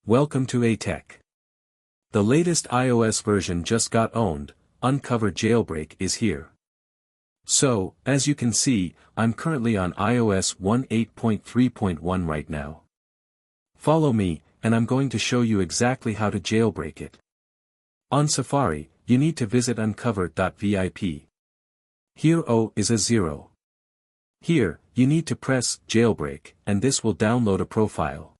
Welcome to Tech. The latest iOS version just got owned, Uncovered Jailbreak is here. So, as you can see, I'm currently on iOS 18.3.1 right now. Follow me, and I'm going to show you exactly how to jailbreak it. On Safari, you need to visit untethered.vip. Here O is a 0. Here, you need to press Jailbreak, and this will download a profile.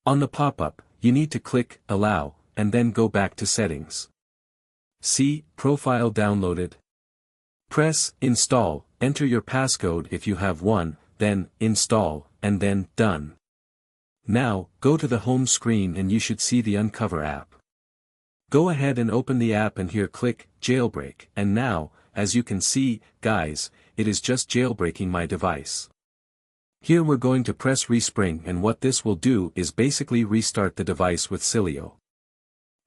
On the pop-up, you need to click Allow, and then go back to Settings. See, Profile downloaded. Press Install, enter your passcode if you have one, then Install, and then Done. Now, go to the home screen and you should see the Uncover app. Go ahead and open the app and here click Jailbreak, and now, as you can see, guys, it is just jailbreaking my device. Here we're going to press Respring, and what this will do is basically restart the device with Cydia.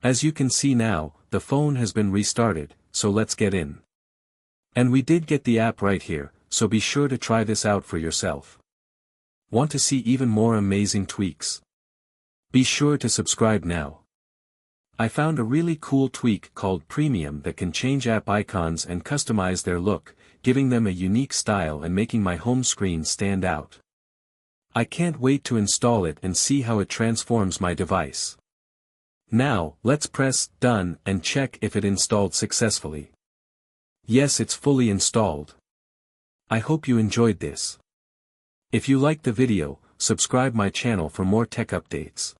As you can see now, the phone has been restarted, so let's get in. And we did get the app right here, so be sure to try this out for yourself. Want to see even more amazing tweaks? Be sure to subscribe now. I found a really cool tweak called Premium that can change app icons and customize their look, giving them a unique style and making my home screen stand out. I can't wait to install it and see how it transforms my device. Now, let's press Done and check if it installed successfully. Yes, it's fully installed. I hope you enjoyed this. If you liked the video, subscribe my channel for more tech updates.